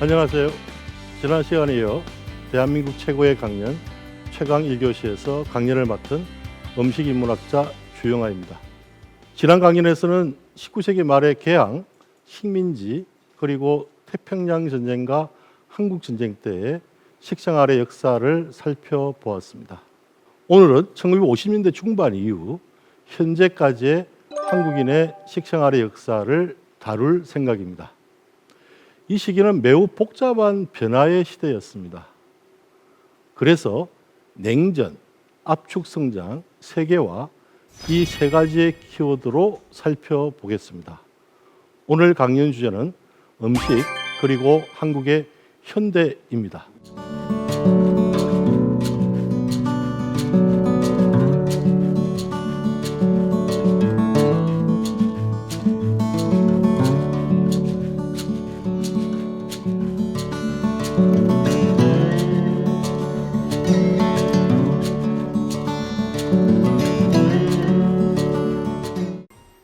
안녕하세요. 지난 시간에 이어 대한민국 최고의 강연 최강 1교시에서 강연을 맡은 음식인문학자 주영아입니다. 지난 강연에서는 19세기 말의 개항, 식민지, 그리고 태평양 전쟁과 한국 전쟁 때의 식생활의 역사를 살펴보았습니다. 오늘은 1950년대 중반 이후 현재까지의 한국인의 식생활의 역사를 다룰 생각입니다. 이 시기는 매우 복잡한 변화의 시대였습니다. 그래서 냉전, 압축성장, 세계화 이 세 가지의 키워드로 살펴보겠습니다. 오늘 강연 주제는 음식 그리고 한국의 현대입니다.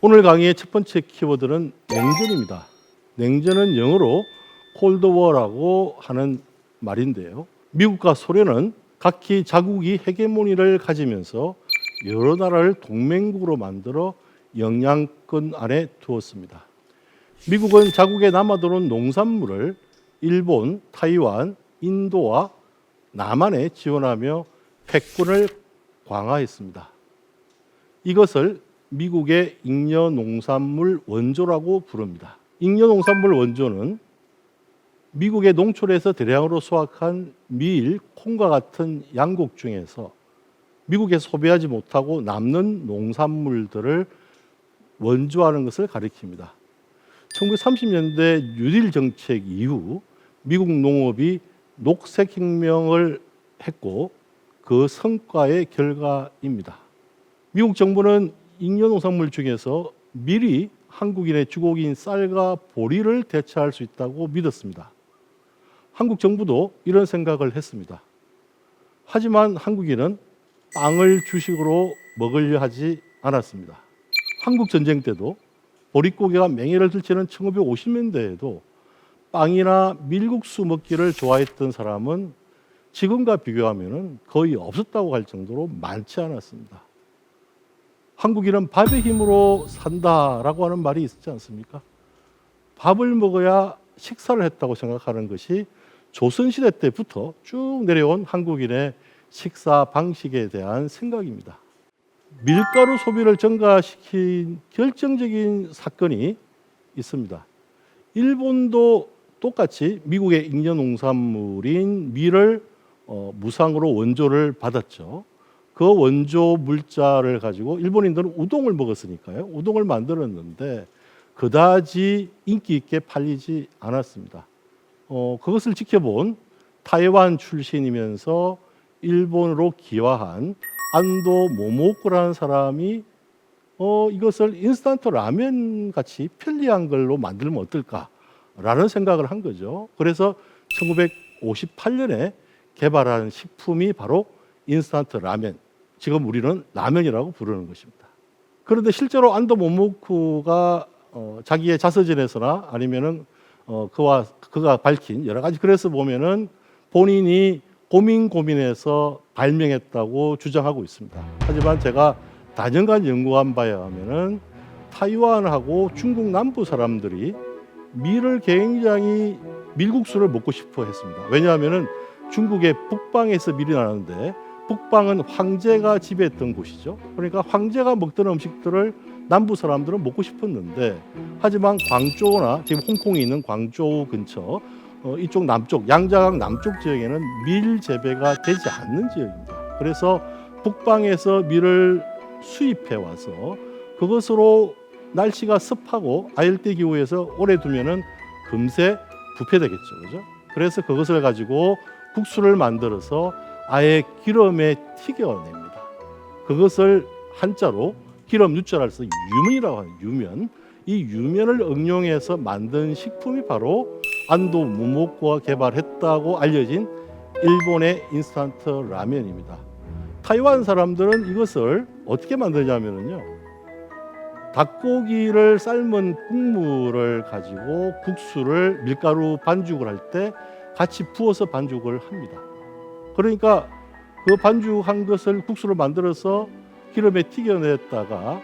오늘 강의의 첫 번째 키워드는 냉전입니다. 냉전은 영어로 콜드워라고 하는 말인데요. 미국과 소련은 각기 자국이 헤게모니를 가지면서 여러 나라를 동맹국으로 만들어 영향권 안에 두었습니다. 미국은 자국에 남아도는 농산물을 일본, 타이완, 인도와 남한에 지원하며 패권을 강화했습니다. 이것을 미국의 잉여농산물 원조라고 부릅니다. 잉여농산물 원조는 미국의 농촌에서 대량으로 수확한 밀, 콩과 같은 양곡 중에서 미국에 소비하지 못하고 남는 농산물들을 원조하는 것을 가리킵니다. 1930년대 뉴딜 정책 이후 미국 농업이 녹색혁명을 했고 그 성과의 결과입니다. 미국 정부는 잉여농산물 중에서 밀이 한국인의 주곡인 쌀과 보리를 대체할 수 있다고 믿었습니다. 한국 정부도 이런 생각을 했습니다. 하지만 한국인은 빵을 주식으로 먹으려 하지 않았습니다. 한국 전쟁 때도 보릿고개가 맹해를 들치는 1950년대에도 빵이나 밀국수 먹기를 좋아했던 사람은 지금과 비교하면 거의 없었다고 할 정도로 많지 않았습니다. 한국인은 밥의 힘으로 산다라고 하는 말이 있지 않습니까? 밥을 먹어야 식사를 했다고 생각하는 것이 조선시대 때부터 쭉 내려온 한국인의 식사 방식에 대한 생각입니다. 밀가루 소비를 증가시킨 결정적인 사건이 있습니다. 일본도 똑같이 미국의 잉여농산물인 밀을 무상으로 원조를 받았죠. 그 원조 물자를 가지고 일본인들은 우동을 먹었으니까요. 우동을 만들었는데 그다지 인기 있게 팔리지 않았습니다. 그것을 지켜본 타이완 출신이면서 일본으로 기화한 안도 모모코라는 사람이 이것을 인스턴트 라면 같이 편리한 걸로 만들면 어떨까라는 생각을 한 거죠. 그래서 1958년에 개발한 식품이 바로 인스턴트 라면, 지금 우리는 라면이라고 부르는 것입니다. 그런데 실제로 안도 모모쿠가 자기의 자서전에서나 아니면은 그가 밝힌 여러 가지 글에서 보면은 본인이 고민해서 발명했다고 주장하고 있습니다. 하지만 제가 다년간 연구한 바에 의하면은 타이완하고 중국 남부 사람들이 밀을 굉장히 밀국수를 먹고 싶어 했습니다. 왜냐하면은 중국의 북방에서 밀이 나는데 북방은 황제가 지배했던 곳이죠. 그러니까 황제가 먹던 음식들을 남부 사람들은 먹고 싶었는데 하지만 광저우나 지금 홍콩에 있는 광저우 근처 이쪽 남쪽 양자강 남쪽 지역에는 밀 재배가 되지 않는 지역입니다. 그래서 북방에서 밀을 수입해 와서 그것으로 날씨가 습하고 아열대 기후에서 오래 두면은 금세 부패되겠죠, 그죠? 그래서 그것을 가지고 국수를 만들어서 아예 기름에 튀겨냅니다. 그것을 한자로 기름 유자를 써서 유면이라고 하는 유면. 이 유면을 응용해서 만든 식품이 바로 안도 모모코가 개발했다고 알려진 일본의 인스턴트 라면입니다. 타이완 사람들은 이것을 어떻게 만드냐면요, 닭고기를 삶은 국물을 가지고 국수를 밀가루 반죽을 할 때 같이 부어서 반죽을 합니다. 그러니까 그 반죽한 것을 국수로 만들어서 기름에 튀겨냈다가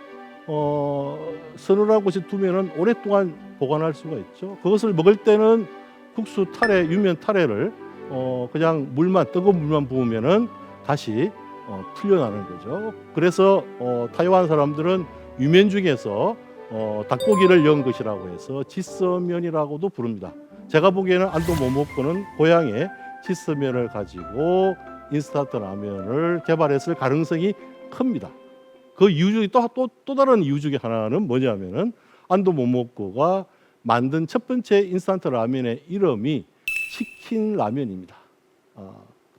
서늘한 곳에 두면은 오랫동안 보관할 수가 있죠. 그것을 먹을 때는 국수 타레, 유면 타레를 그냥 뜨거운 물만 부으면은 다시 풀려나는 거죠. 그래서 타이완 사람들은 유면 중에서 닭고기를 넣은 것이라고 해서 지서면이라고도 부릅니다. 제가 보기에는 안도 모모코는 고향의 지서면을 가지고 인스턴트 라면을 개발했을 가능성이 큽니다. 그 이유 중에 또 다른 이유 중에 하나는 뭐냐면은 안도 모모코가 만든 첫 번째 인스턴트 라면의 이름이 치킨 라면입니다.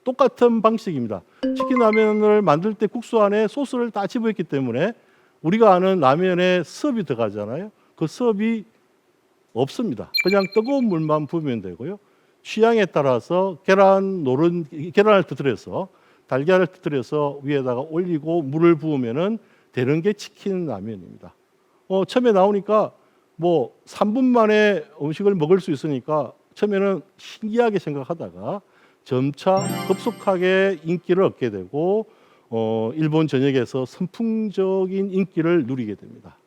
똑같은 방식입니다. 치킨 라면을 만들 때 국수 안에 소스를 다 집어있기 때문에 우리가 아는 라면에 섭이 들어가잖아요. 그 섭이 없습니다. 그냥 뜨거운 물만 부으면 되고요. 취향에 따라서 계란을 터뜨려서 달걀을 터뜨려서 위에다가 올리고 물을 부으면은 되는 게 치킨 라면입니다. 처음에 나오니까 3분 만에 음식을 먹을 수 있으니까 처음에는 신기하게 생각하다가 점차 급속하게 인기를 얻게 되고 일본 전역에서 선풍적인 인기를 누리게 됩니다.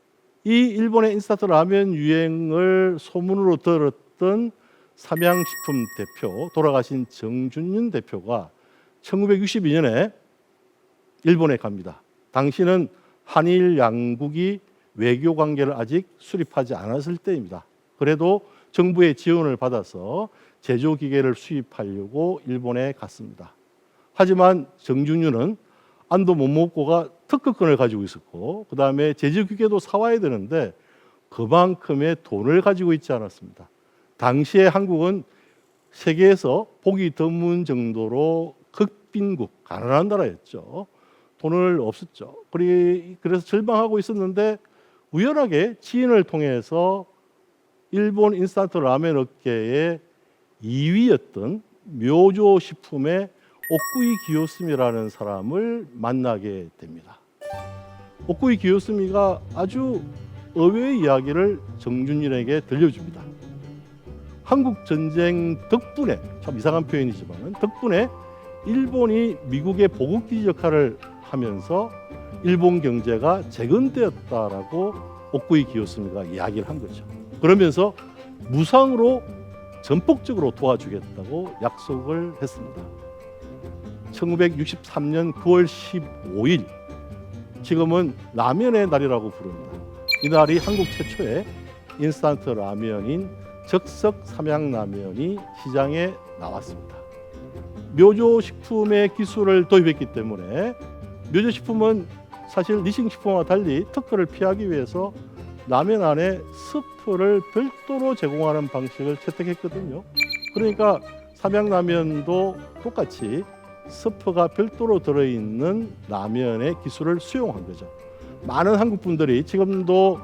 이 일본의 인스턴트 라면 유행을 소문으로 들었던 삼양식품 대표, 돌아가신 정준윤 대표가 1962년에 일본에 갑니다. 당시는 한일 양국이 외교 관계를 아직 수립하지 않았을 때입니다. 그래도 정부의 지원을 받아서 제조기계를 수입하려고 일본에 갔습니다. 하지만 정준윤은 안도 모모코가 특허권을 가지고 있었고 그 다음에 제조기계도 사와야 되는데 그만큼의 돈을 가지고 있지 않았습니다. 당시에 한국은 세계에서 보기 드문 정도로 극빈국, 가난한 나라였죠. 돈을 없었죠. 그래서 절망하고 있었는데 우연하게 지인을 통해서 일본 인스턴트 라면 업계의 2위였던 묘조 식품의 오쿠이 기요스미라는 사람을 만나게 됩니다. 오쿠이 기요스미가 아주 의외의 이야기를 정준일에게 들려줍니다. 한국 전쟁 덕분에, 참 이상한 표현이지만 덕분에 일본이 미국의 보급기지 역할을 하면서 일본 경제가 재건되었다라고 오쿠이 기요스미가 이야기를 한 거죠. 그러면서 무상으로 전폭적으로 도와주겠다고 약속을 했습니다. 1963년 9월 15일, 지금은 라면의 날이라고 부릅니다. 이날이 한국 최초의 인스턴트 라면인 적석 삼양라면이 시장에 나왔습니다. 묘조식품의 기술을 도입했기 때문에 묘조식품은 사실 니싱식품과 달리 특허를 피하기 위해서 라면 안에 스프를 별도로 제공하는 방식을 채택했거든요. 그러니까 삼양라면도 똑같이 스프가 별도로 들어있는 라면의 기술을 수용한 거죠. 많은 한국 분들이 지금도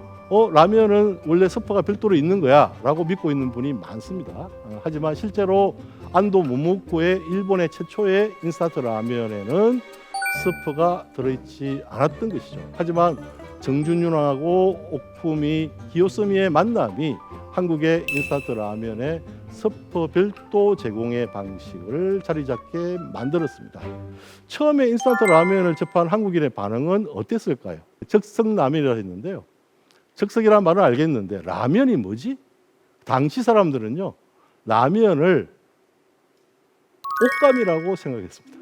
라면은 원래 스프가 별도로 있는 거야 라고 믿고 있는 분이 많습니다. 하지만 실제로 안도 모모코의 일본의 최초의 인스턴트 라면에는 스프가 들어있지 않았던 것이죠. 하지만 정준윤하고 오쿠미 기요스미의 만남이 한국의 인스턴트 라면의 스프 별도 제공의 방식을 자리 잡게 만들었습니다. 처음에 인스턴트 라면을 접한 한국인의 반응은 어땠을까요? 적석라면이라 했는데요. 적석이라는 말은 알겠는데 라면이 뭐지? 당시 사람들은요, 라면을 옷감이라고 생각했습니다.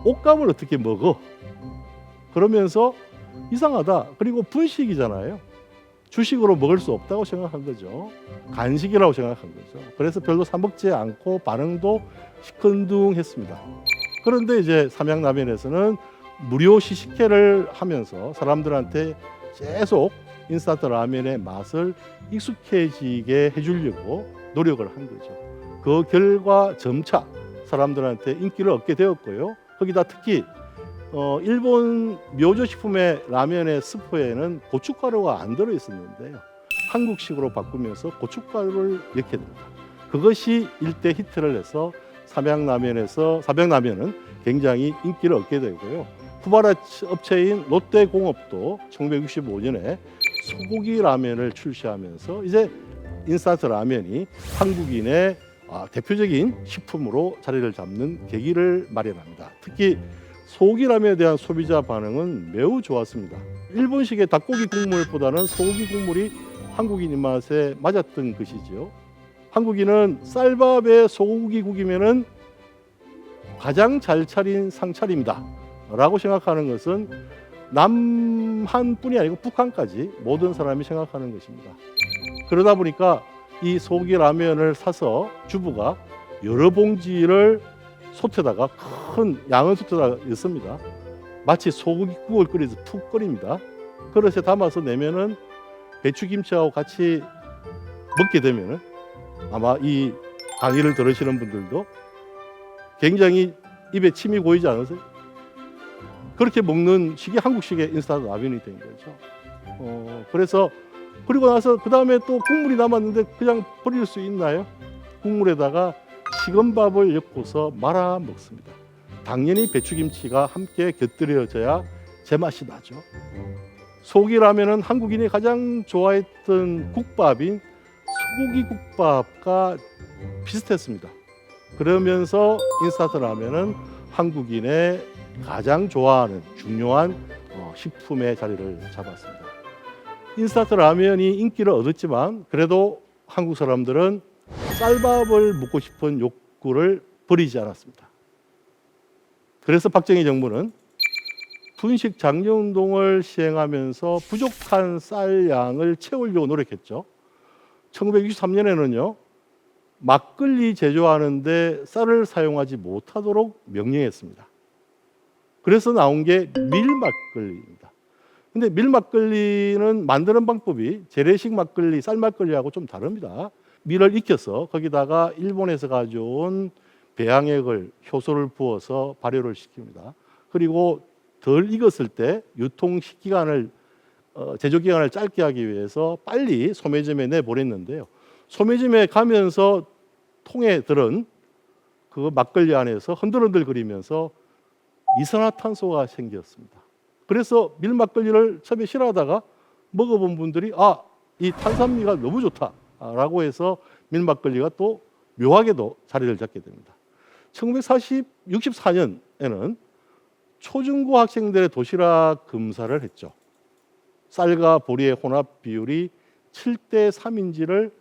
옷감을 어떻게 먹어? 그러면서 이상하다. 그리고 분식이잖아요. 주식으로 먹을 수 없다고 생각한 거죠. 간식이라고 생각한 거죠. 그래서 별로 사 먹지 않고 반응도 시큰둥했습니다. 그런데 이제 삼양라면에서는 무료 시식회를 하면서 사람들한테 계속 인스턴트 라면의 맛을 익숙해지게 해주려고 노력을 한 거죠. 그 결과 점차 사람들한테 인기를 얻게 되었고요. 거기다 특히 일본 묘조식품의 라면의 스프에는 고춧가루가 안 들어있었는데요. 한국식으로 바꾸면서 고춧가루를 넣게 됩니다. 그것이 일대 히트를 해서 삼양라면은 굉장히 인기를 얻게 되고요. 후발 업체인 롯데공업도 1965년에 소고기 라면을 출시하면서 이제 인스턴트 라면이 한국인의 대표적인 식품으로 자리를 잡는 계기를 마련합니다. 특히 소고기 라면에 대한 소비자 반응은 매우 좋았습니다. 일본식의 닭고기 국물보다는 소고기 국물이 한국인 입맛에 맞았던 것이죠. 한국인은 쌀밥에 소고기국이면은 가장 잘 차린 상차림이다 라고 생각하는 것은 남한뿐이 아니고 북한까지 모든 사람이 생각하는 것입니다. 그러다 보니까 이 소고기 라면을 사서 주부가 여러 봉지를 솥에다가 큰 양은 솥에다가 넣습니다. 마치 소고기국을 끓이듯 푹 끓입니다. 그릇에 담아서 내면은 배추김치하고 같이 먹게 되면은 아마 이 강의를 들으시는 분들도 굉장히 입에 침이 고이지 않으세요? 그렇게 먹는 식이 한국식의 인스턴트 라면이 된 거죠. 그래서 그리고 나서 그 다음에 또 국물이 남았는데 그냥 버릴 수 있나요? 국물에다가 식은 밥을 엮어서 말아 먹습니다. 당연히 배추김치가 함께 곁들여져야 제맛이 나죠. 소고기 라면은 한국인이 가장 좋아했던 국밥인 소고기 국밥과 비슷했습니다. 그러면서 인스턴트 라면은 한국인의 가장 좋아하는 중요한 식품의 자리를 잡았습니다. 인스턴트 라면이 인기를 얻었지만 그래도 한국 사람들은 쌀밥을 먹고 싶은 욕구를 버리지 않았습니다. 그래서 박정희 정부는 분식 장려운동을 시행하면서 부족한 쌀 양을 채우려고 노력했죠. 1963년에는요. 막걸리 제조하는데 쌀을 사용하지 못하도록 명령했습니다. 그래서 나온 게 밀막걸리입니다. 근데 밀막걸리는 만드는 방법이 재래식 막걸리, 쌀막걸리하고 좀 다릅니다. 밀을 익혀서 거기다가 일본에서 가져온 배양액을 효소를 부어서 발효를 시킵니다. 그리고 덜 익었을 때 유통기간을 제조 기간을 짧게 하기 위해서 빨리 소매점에 내보냈는데요. 소매점에 가면서 통에 들은 그 막걸리 안에서 흔들흔들거리면서 이산화탄소가 생겼습니다. 그래서 밀막걸리를 처음에 싫어하다가 먹어본 분들이 이 탄산미가 너무 좋다라고 해서 밀막걸리가 또 묘하게도 자리를 잡게 됩니다. 1964년에는 초중고 학생들의 도시락 검사를 했죠. 쌀과 보리의 혼합 비율이 7대 3인지를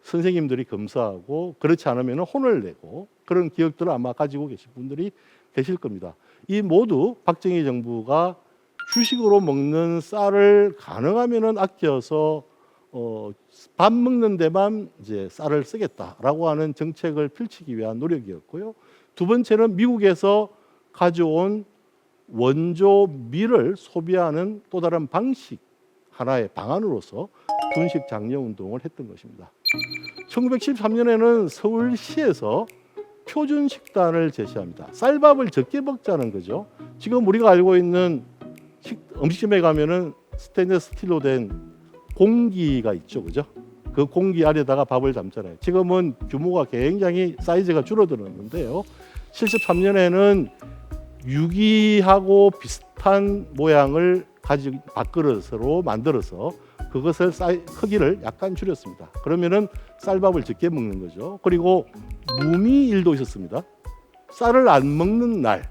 선생님들이 검사하고 그렇지 않으면 혼을 내고 그런 기억들을 아마 가지고 계신 분들이 계실 겁니다. 이 모두 박정희 정부가 주식으로 먹는 쌀을 가능하면 아껴서 밥 먹는 데만 이제 쌀을 쓰겠다라고 하는 정책을 펼치기 위한 노력이었고요. 두 번째는 미국에서 가져온 원조 밀을 소비하는 또 다른 방식 하나의 방안으로서 분식 장려 운동을 했던 것입니다. 1973년에는 서울시에서 표준 식단을 제시합니다. 쌀밥을 적게 먹자는 거죠. 지금 우리가 알고 있는 음식점에 가면은 스테인리스 스틸로 된 공기가 있죠, 그죠? 그 공기 안에다가 밥을 담잖아요. 지금은 규모가 굉장히 사이즈가 줄어들었는데요. 73년에는 유기하고 비슷한 모양을 가지고 밥그릇으로 만들어서 그것을 크기를 약간 줄였습니다. 그러면은 쌀밥을 적게 먹는 거죠. 그리고 무미일도 있었습니다. 쌀을 안 먹는 날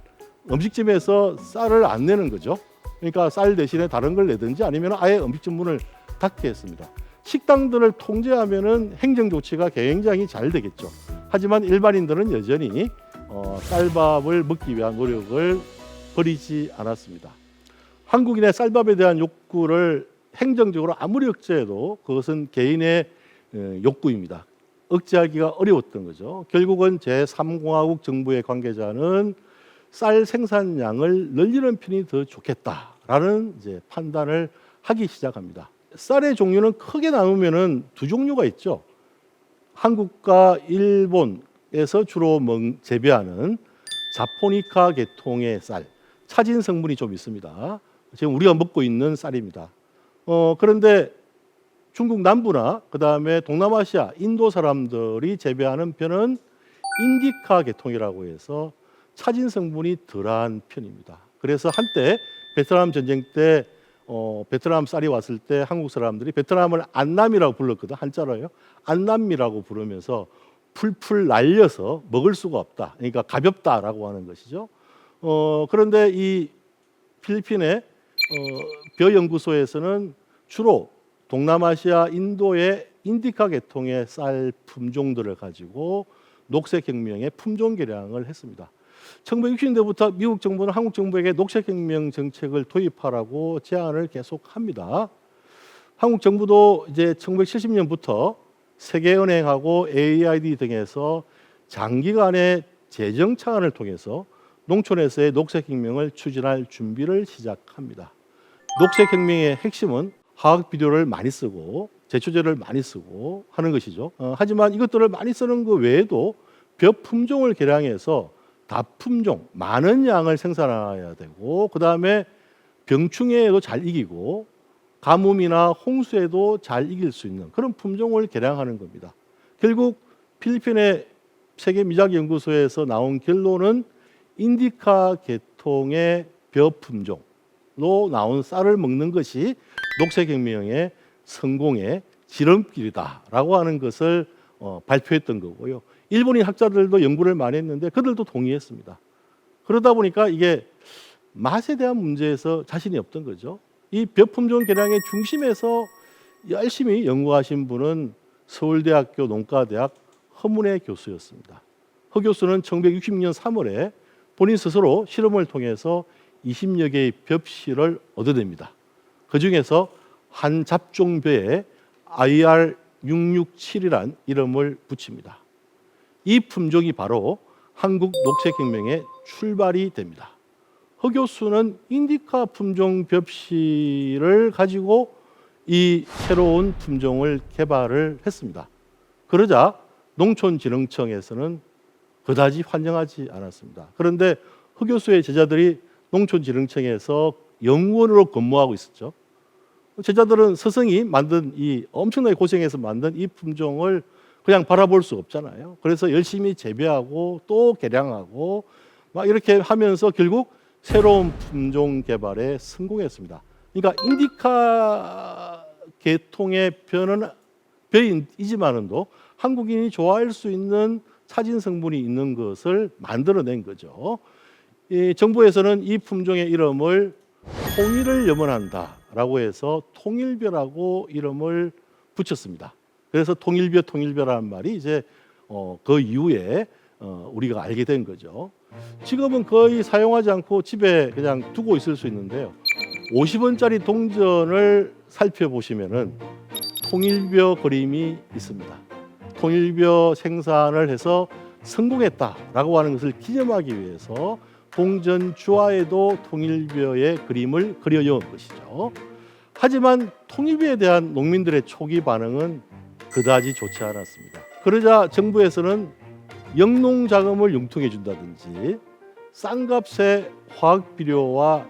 음식점에서 쌀을 안 내는 거죠. 그러니까 쌀 대신에 다른 걸 내든지 아니면 아예 음식점 문을 닫게 했습니다. 식당들을 통제하면은 행정 조치가 굉장히 잘 되겠죠. 하지만 일반인들은 여전히 쌀밥을 먹기 위한 노력을 버리지 않았습니다. 한국인의 쌀밥에 대한 욕구를 행정적으로 아무리 억제해도 그것은 개인의 욕구입니다. 억제하기가 어려웠던 거죠. 결국은 제3공화국 정부의 관계자는 쌀 생산량을 늘리는 편이 더 좋겠다라는 이제 판단을 하기 시작합니다. 쌀의 종류는 크게 나누면은 두 종류가 있죠. 한국과 일본에서 주로 재배하는 자포니카 계통의 쌀, 차진 성분이 좀 있습니다. 지금 우리가 먹고 있는 쌀입니다. 그런데 중국 남부나 그다음에 동남아시아, 인도 사람들이 재배하는 편은 인디카 계통이라고 해서 차진 성분이 덜한 편입니다. 그래서 한때 베트남 전쟁 때 베트남 쌀이 왔을 때 한국 사람들이 베트남을 안남이라고 불렀거든. 한자로요. 안남이라고 부르면서 풀풀 날려서 먹을 수가 없다. 그러니까 가볍다라고 하는 것이죠. 그런데 이 필리핀의 벼 연구소에서는 주로 동남아시아 인도의 인디카 계통의 쌀 품종들을 가지고 녹색혁명의 품종 개량을 했습니다. 1960년대부터 미국 정부는 한국 정부에게 녹색혁명 정책을 도입하라고 제안을 계속합니다. 한국 정부도 이제 1970년부터 세계은행하고 AID 등에서 장기간의 재정 차원을 통해서 농촌에서의 녹색혁명을 추진할 준비를 시작합니다. 녹색혁명의 핵심은 화학 비료를 많이 쓰고 제초제를 많이 쓰고 하는 것이죠. 하지만 이것들을 많이 쓰는 그 외에도 벼 품종을 개량해서 다품종 많은 양을 생산해야 되고, 그 다음에 병충해에도 잘 이기고 가뭄이나 홍수에도 잘 이길 수 있는 그런 품종을 개량하는 겁니다. 결국 필리핀의 세계 미작 연구소에서 나온 결론은 인디카 계통의 벼 품종로 나온 쌀을 먹는 것이 녹색혁명의 성공의 지름길이다라고 하는 것을 발표했던 거고요. 일본인 학자들도 연구를 많이 했는데 그들도 동의했습니다. 그러다 보니까 이게 맛에 대한 문제에서 자신이 없던 거죠. 이 벼 품종 개량의 중심에서 열심히 연구하신 분은 서울대학교 농가대학 허문회 교수였습니다. 허 교수는 1960년 3월에 본인 스스로 실험을 통해서 20여 개의 벽실을 얻어냅니다. 그 중에서 한 잡종벼에 IR667이란 이름을 붙입니다. 이 품종이 바로 한국 녹색혁명의 출발이 됩니다. 허 교수는 인디카 품종 벽실을 가지고 이 새로운 품종을 개발을 했습니다. 그러자 농촌진흥청에서는 그다지 환영하지 않았습니다. 그런데 허 교수의 제자들이 농촌진흥청에서 연구원으로 근무하고 있었죠. 제자들은 스승이 만든 이 엄청나게 고생해서 만든 이 품종을 그냥 바라볼 수 없잖아요. 그래서 열심히 재배하고 또 개량하고 막 이렇게 하면서 결국 새로운 품종 개발에 성공했습니다. 그러니까 인디카 계통의 벼이지만은도 한국인이 좋아할 수 있는 차진 성분이 있는 것을 만들어낸 거죠. 이 정부에서는 이 품종의 이름을 통일을 염원한다라고 해서 통일벼라고 이름을 붙였습니다. 그래서 통일벼라는 말이 이제 그 이후에 우리가 알게 된 거죠. 지금은 거의 사용하지 않고 집에 그냥 두고 있을 수 있는데요. 50원짜리 동전을 살펴보시면은 통일벼 그림이 있습니다. 통일벼 생산을 해서 성공했다라고 하는 것을 기념하기 위해서 동전 주화에도 통일벼의 그림을 그려놓은 것이죠. 하지만 통일벼에 대한 농민들의 초기 반응은 그다지 좋지 않았습니다. 그러자 정부에서는 영농 자금을 융통해 준다든지 싼 값에 화학 비료와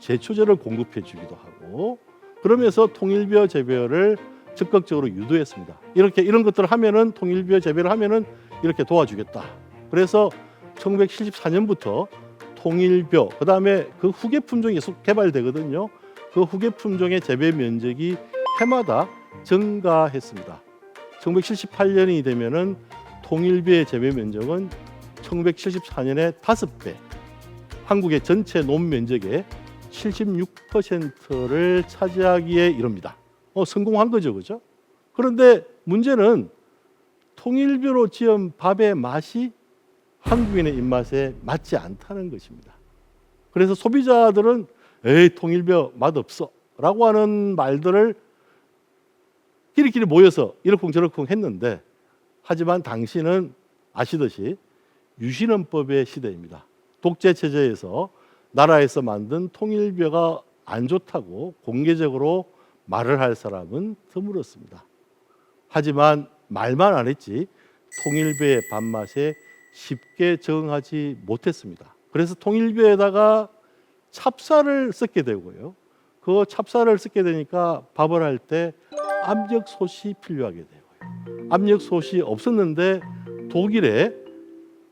제초제를 공급해 주기도 하고, 그러면서 통일벼 재배를 적극적으로 유도했습니다. 이런 것들을 하면은 통일벼 재배를 하면은 이렇게 도와주겠다. 그래서 1974년부터 통일벼, 그다음에 그 후계 품종이 계속 개발되거든요. 그 후계 품종의 재배 면적이 해마다 증가했습니다. 1978년이 되면은 통일벼의 재배 면적은 1974년에 5배, 한국의 전체 논 면적의 76%를 차지하기에 이릅니다. 성공한 거죠, 그죠? 그런데 문제는 통일벼로 지은 밥의 맛이 한국인의 입맛에 맞지 않다는 것입니다. 그래서 소비자들은 에이 통일벼 맛없어 라고 하는 말들을 끼리끼리 모여서 이러쿵저러쿵 했는데, 하지만 당시는 아시듯이 유신헌법의 시대입니다. 독재 체제에서 나라에서 만든 통일벼가 안 좋다고 공개적으로 말을 할 사람은 드물었습니다. 하지만 말만 안 했지 통일벼의 밥맛에 쉽게 적응하지 못했습니다. 그래서 통일벼에다가 찹쌀을 섞게 되고요. 그 찹쌀을 섞게 되니까 밥을 할 때 압력솥이 필요하게 되고요. 압력솥이 없었는데 독일에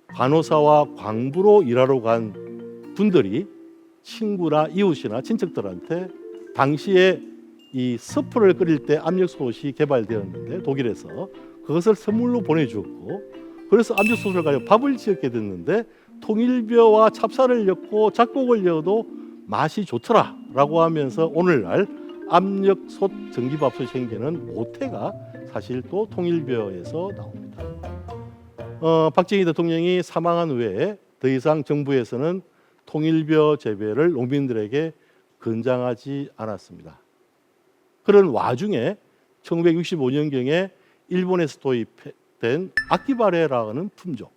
간호사와 광부로 일하러 간 분들이 친구나 이웃이나 친척들한테 당시에 이 스프를 끓일 때 압력솥이 개발되었는데 독일에서 그것을 선물로 보내주었고, 그래서 압력솥을 가지고 밥을 지었게 됐는데 통일벼와 찹쌀을 넣고 잡곡을 넣어도 맛이 좋더라라고 하면서 오늘날 압력솥 전기밥솥이 생기는 모태가 사실 또 통일벼에서 나옵니다. 박정희 대통령이 사망한 후에 더 이상 정부에서는 통일벼 재배를 농민들에게 권장하지 않았습니다. 그런 와중에 1965년경에 일본에서 도입된 아키바레라는 품종,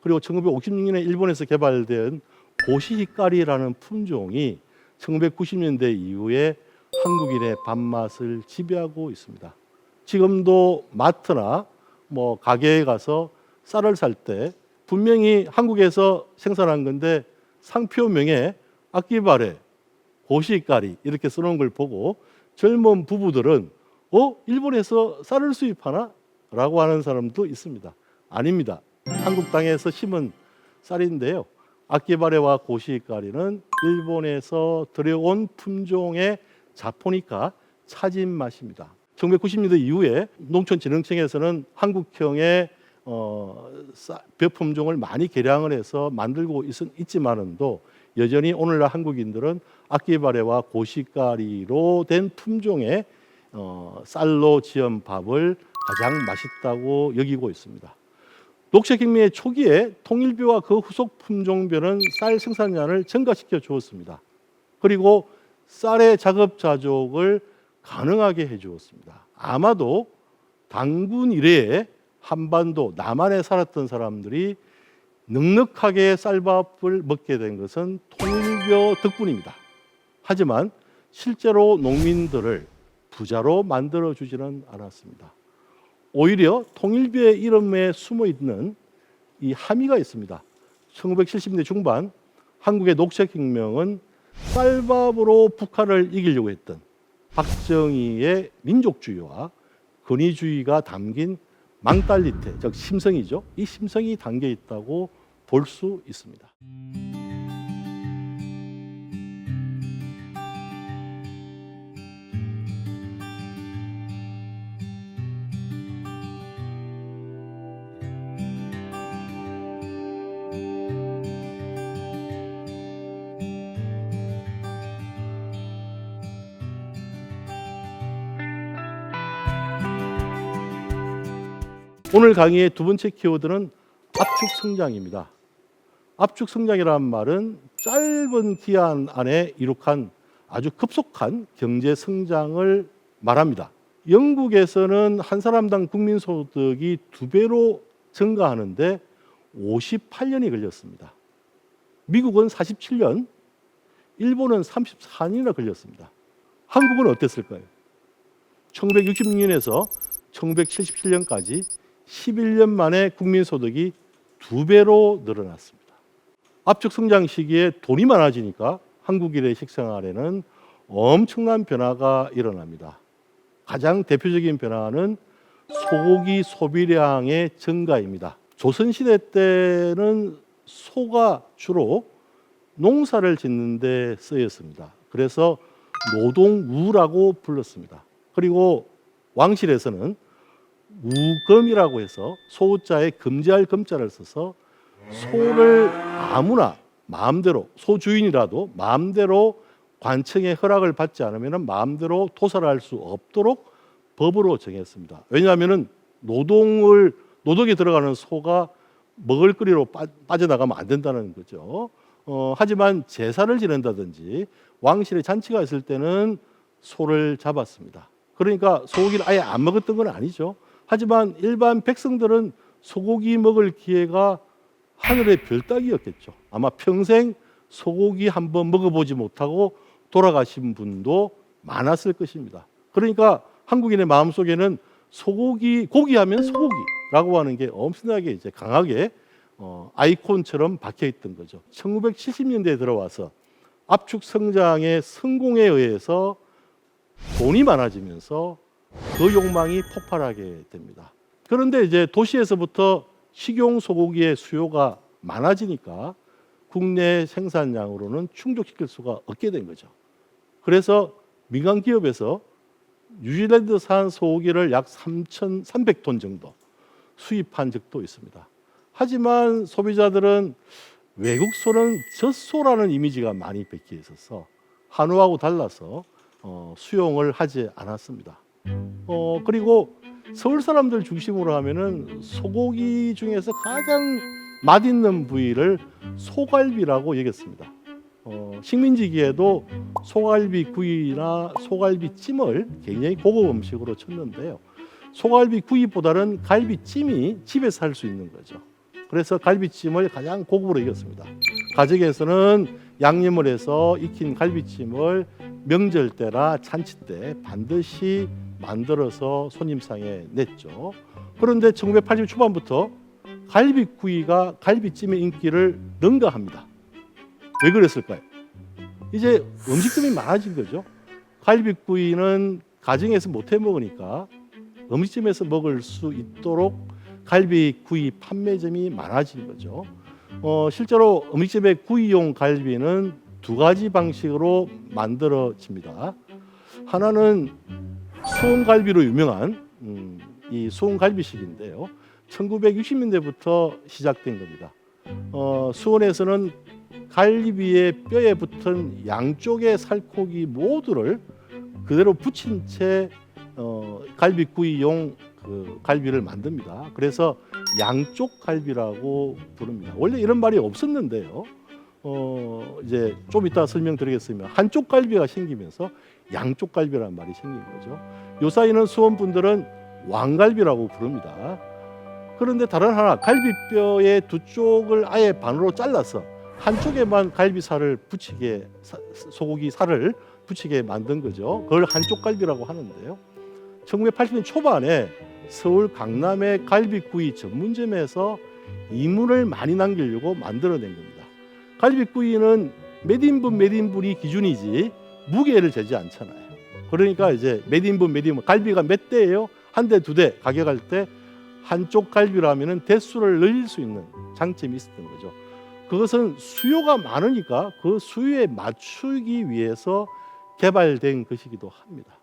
그리고 1956년에 일본에서 개발된 고시히카리라는 품종이 1990년대 이후에 한국인의 밥맛을 지배하고 있습니다. 지금도 마트나 가게에 가서 쌀을 살 때 분명히 한국에서 생산한 건데 상표명에 아키바레, 고시히카리 이렇게 써놓은 걸 보고 젊은 부부들은 일본에서 쌀을 수입하나? 라고 하는 사람도 있습니다. 아닙니다. 한국 땅에서 심은 쌀인데요. 아키바레와 고시히카리는 일본에서 들여온 품종의 자포니카 차진 맛입니다. 1990년대 이후에 농촌진흥청에서는 한국형의 벼 품종을 많이 개량을 해서 만들고 있지만은도 여전히 오늘날 한국인들은 아키바레와 고시히카리로 된 품종의 쌀로 지은 밥을 가장 맛있다고 여기고 있습니다. 녹색혁명의 초기에 통일벼와 그 후속 품종벼는 쌀 생산량을 증가시켜 주었습니다. 그리고 쌀의 자급자족을 가능하게 해 주었습니다. 아마도 단군 이래에 한반도 남한에 살았던 사람들이 넉넉하게 쌀밥을 먹게 된 것은 통일벼 덕분입니다. 하지만 실제로 농민들을 부자로 만들어 주지는 않았습니다. 오히려 통일벼의 이름에 숨어 있는 이 함의가 있습니다. 1970년대 중반 한국의 녹색혁명은 쌀밥으로 북한을 이기려고 했던 박정희의 민족주의와 권위주의가 담긴 망딸리태, 즉 심성이죠. 이 심성이 담겨 있다고 볼 수 있습니다. 오늘 강의의 두 번째 키워드는 압축 성장입니다. 압축 성장이라는 말은 짧은 기한 안에 이룩한 아주 급속한 경제 성장을 말합니다. 영국에서는 한 사람당 국민 소득이 2배로 증가하는데 58년이 걸렸습니다. 미국은 47년, 일본은 34년이나 걸렸습니다. 한국은 어땠을까요? 1966년에서 1977년까지 11년 만에 국민 소득이 2배로 늘어났습니다. 압축 성장 시기에 돈이 많아지니까 한국인의 식생활에는 엄청난 변화가 일어납니다. 가장 대표적인 변화는 소고기 소비량의 증가입니다. 조선시대 때는 소가 주로 농사를 짓는 데 쓰였습니다. 그래서 노동우라고 불렀습니다. 그리고 왕실에서는 우금이라고 해서 소자에 금지할 금자를 써서 소를 아무나 마음대로, 소주인이라도 마음대로 관청의 허락을 받지 않으면 마음대로 도살을 할 수 없도록 법으로 정했습니다. 왜냐하면 노동에 들어가는 소가 먹을거리로 빠져나가면 안 된다는 거죠. 하지만 제사를 지낸다든지 왕실의 잔치가 있을 때는 소를 잡았습니다. 그러니까 소고기를 아예 안 먹었던 건 아니죠. 하지만 일반 백성들은 소고기 먹을 기회가 하늘의 별 따기였겠죠. 아마 평생 소고기 한번 먹어보지 못하고 돌아가신 분도 많았을 것입니다. 그러니까 한국인의 마음속에는 고기하면 소고기라고 하는 게 엄청나게 이제 강하게 아이콘처럼 박혀 있던 거죠. 1970년대에 들어와서 압축 성장의 성공에 의해서 돈이 많아지면서 그 욕망이 폭발하게 됩니다. 그런데 이제 도시에서부터 식용 소고기의 수요가 많아지니까 국내 생산량으로는 충족시킬 수가 없게 된 거죠. 그래서 민간 기업에서 뉴질랜드산 소고기를 약 3,300톤 정도 수입한 적도 있습니다. 하지만 소비자들은 외국 소는 젖소라는 이미지가 많이 백혀 있어서 한우하고 달라서 수용을 하지 않았습니다. 그리고 서울 사람들 중심으로 하면은 소고기 중에서 가장 맛있는 부위를 소갈비라고 여겼습니다. 식민지기에도 소갈비 구이나 소갈비 찜을 굉장히 고급 음식으로 쳤는데요. 소갈비 구이보다는 갈비찜이 집에서 할 수 있는 거죠. 그래서 갈비찜을 가장 고급으로 여겼습니다. 가정에서는 양념을 해서 익힌 갈비찜을 명절 때나 잔치 때 반드시 만들어서 손님상에 냈죠. 그런데 1980 초반부터 갈비구이가 갈비찜의 인기를 능가합니다. 왜 그랬을까요? 이제 음식점이 많아진 거죠. 갈비구이는 가정에서 못해 먹으니까 음식점에서 먹을 수 있도록 갈비구이 판매점이 많아진 거죠. 실제로 음식점의 구이용 갈비는 두 가지 방식으로 만들어집니다. 하나는 수원갈비로 유명한 이 수원갈비식인데요. 1960년대부터 시작된 겁니다. 수원에서는 갈비의 뼈에 붙은 양쪽의 살코기 모두를 그대로 붙인 채 갈비구이용 그 갈비를 만듭니다. 그래서 양쪽 갈비라고 부릅니다. 원래 이런 말이 없었는데요. 이제 좀 이따 설명드리겠습니다. 한쪽 갈비가 생기면서 양쪽 갈비라는 말이 생긴 거죠. 요 사이는 수원 분들은 왕갈비라고 부릅니다. 그런데 다른 하나, 갈비뼈의 두 쪽을 아예 반으로 잘라서 한쪽에만 갈비살을 붙이게, 소고기 살을 붙이게 만든 거죠. 그걸 한쪽 갈비라고 하는데요. 1980년 초반에 서울 강남의 갈비구이 전문점에서 이문을 많이 남기려고 만들어낸 겁니다. 갈비구이는 몇 인분 몇 인분이 기준이지 무게를 재지 않잖아요. 그러니까 이제 몇 인분 몇 인분, 갈비가 몇 대예요? 한 대, 두 대 가격할 때 한쪽 갈비라면은 대수를 늘릴 수 있는 장점이 있었던 거죠. 그것은 수요가 많으니까 그 수요에 맞추기 위해서 개발된 것이기도 합니다.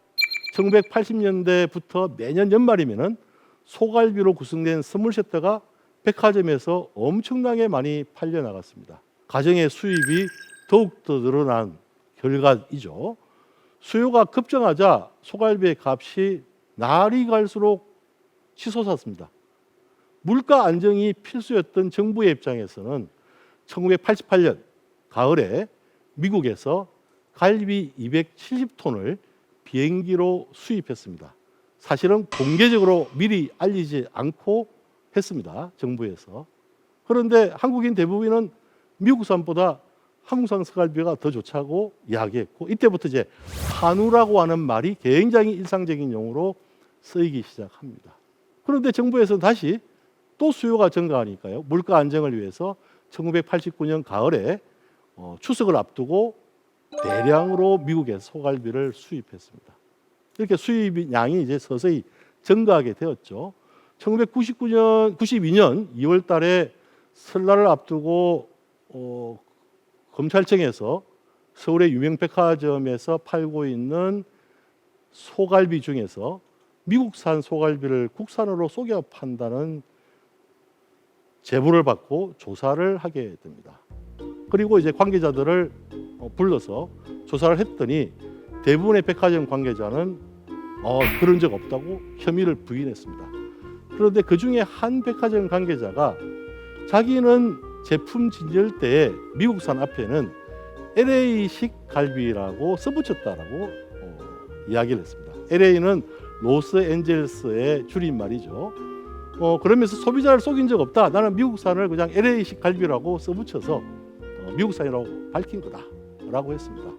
1980년대부터 매년 연말이면은 소갈비로 구성된 선물 세트가 백화점에서 엄청나게 많이 팔려 나갔습니다. 가정의 수입이 더욱더 늘어난 결과이죠. 수요가 급증하자 소갈비의 값이 날이 갈수록 치솟았습니다. 물가 안정이 필수였던 정부의 입장에서는 1988년 가을에 미국에서 갈비 270톤을 비행기로 수입했습니다. 사실은 공개적으로 미리 알리지 않고 했습니다. 정부에서. 그런데 한국인 대부분은 미국산보다 한국산 소갈비가 더 좋다고 이야기했고, 이때부터 이제 한우라고 하는 말이 굉장히 일상적인 용어로 쓰이기 시작합니다. 그런데 정부에서 다시 또 수요가 증가하니까요. 물가 안정을 위해서 1989년 가을에 추석을 앞두고 대량으로 미국에서 소갈비를 수입했습니다. 이렇게 수입량이 이제 서서히 증가하게 되었죠. 1992년 2월 달에 설날을 앞두고 검찰청에서 서울의 유명 백화점에서 팔고 있는 소갈비 중에서 미국산 소갈비를 국산으로 속여 판다는 제보를 받고 조사를 하게 됩니다. 그리고 이제 관계자들을 불러서 조사를 했더니 대부분의 백화점 관계자는 그런 적 없다고 혐의를 부인했습니다. 그런데 그 중에 한 백화점 관계자가 자기는 제품 진열 때에 미국산 앞에는 LA식 갈비라고 써붙였다라고 이야기를 했습니다. LA는 로스앤젤레스의 줄임말이죠. 그러면서 소비자를 속인 적 없다. 나는 미국산을 그냥 LA식 갈비라고 써붙여서 미국산이라고 밝힌 거다라고 했습니다.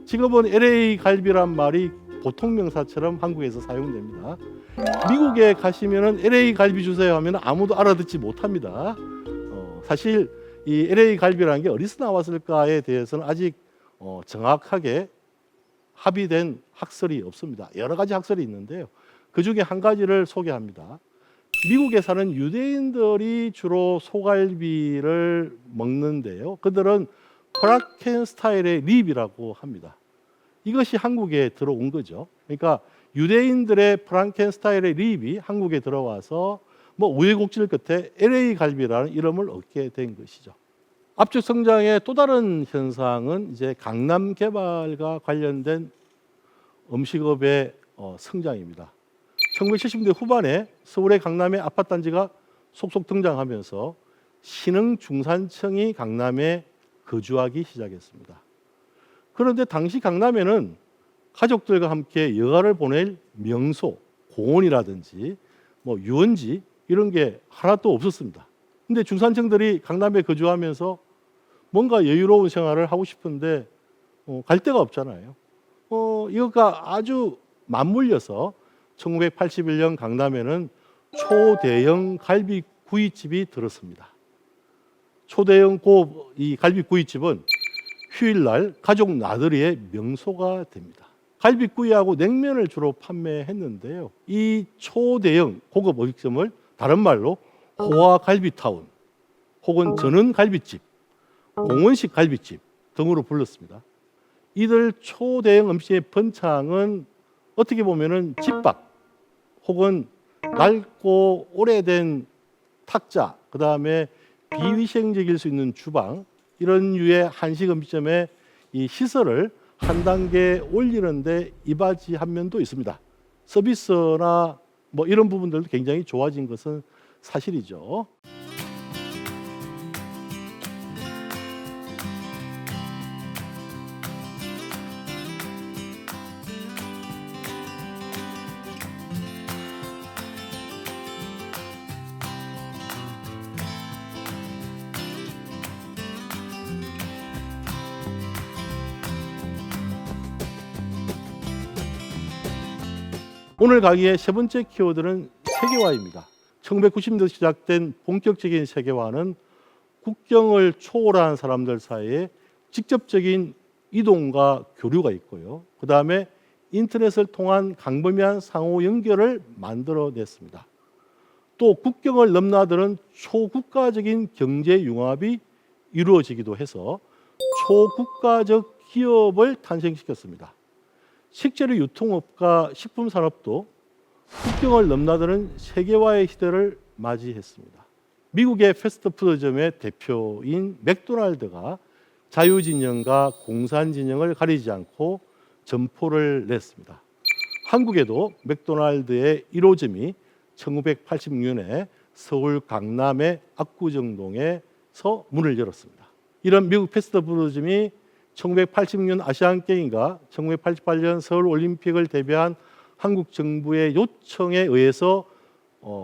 지금은 LA 갈비란 말이 보통 명사처럼 한국에서 사용됩니다. 미국에 가시면은 LA 갈비 주세요 하면 아무도 알아듣지 못합니다. 사실 이 LA 갈비라는 게 어디서 나왔을까에 대해서는 아직 정확하게 합의된 학설이 없습니다. 여러 가지 학설이 있는데요. 그 중에 한 가지를 소개합니다. 미국에 사는 유대인들이 주로 소갈비를 먹는데요. 그들은 프랑켄스타인의 립이라고 합니다. 이것이 한국에 들어온 거죠. 그러니까 유대인들의 프랑켄스타인의 립이 한국에 들어와서 뭐 우여곡절 끝에 LA 갈비라는 이름을 얻게 된 것이죠. 앞쪽 성장의 또 다른 현상은 이제 강남 개발과 관련된 음식업의 성장입니다. 1970년대 후반에 서울의 강남의 아파트 단지가 속속 등장하면서 신흥 중산층이 강남에 거주하기 시작했습니다. 그런데 당시 강남에는 가족들과 함께 여가를 보낼 명소, 공원이라든지 뭐 유원지 이런 게 하나도 없었습니다. 근데 중산층들이 강남에 거주하면서 뭔가 여유로운 생활을 하고 싶은데 갈 데가 없잖아요. 이것과 아주 맞물려서 1981년 강남에는 초대형 갈비구이집이 들었습니다. 초대형 이 갈비구이집은 휴일날 가족 나들이의 명소가 됩니다. 갈비구이하고 냉면을 주로 판매했는데요. 이 초대형 고급 음식점을 다른 말로 호화갈비타운 혹은 전원갈비집, 공원식 갈비집 등으로 불렀습니다. 이들 초대형 음식의 번창은 어떻게 보면은 집밥 혹은 낡고 오래된 탁자, 그 다음에 비위생적일 수 있는 주방, 이런 유의 한식 음식점의 이 시설을 한 단계 올리는데 이바지한 면도 있습니다. 서비스나 뭐 이런 부분들도 굉장히 좋아진 것은 사실이죠. 오늘 강의의 세 번째 키워드는 세계화입니다. 1990년대 시작된 본격적인 세계화는 국경을 초월한 사람들 사이에 직접적인 이동과 교류가 있고요. 그 다음에 인터넷을 통한 광범위한 상호 연결을 만들어냈습니다. 또 국경을 넘나드는 초국가적인 경제 융합이 이루어지기도 해서 초국가적 기업을 탄생시켰습니다. 식재료 유통업과 식품산업도 국경을 넘나드는 세계화의 시대를 맞이했습니다. 미국의 패스트푸드점의 대표인 맥도날드가 자유진영과 공산진영을 가리지 않고 점포를 냈습니다. 한국에도 맥도날드의 1호점이 1986년에 서울 강남의 압구정동에서 문을 열었습니다. 이런 미국 패스트푸드점이 1986년 아시안게임과 1988년 서울올림픽을 대비한 한국 정부의 요청에 의해서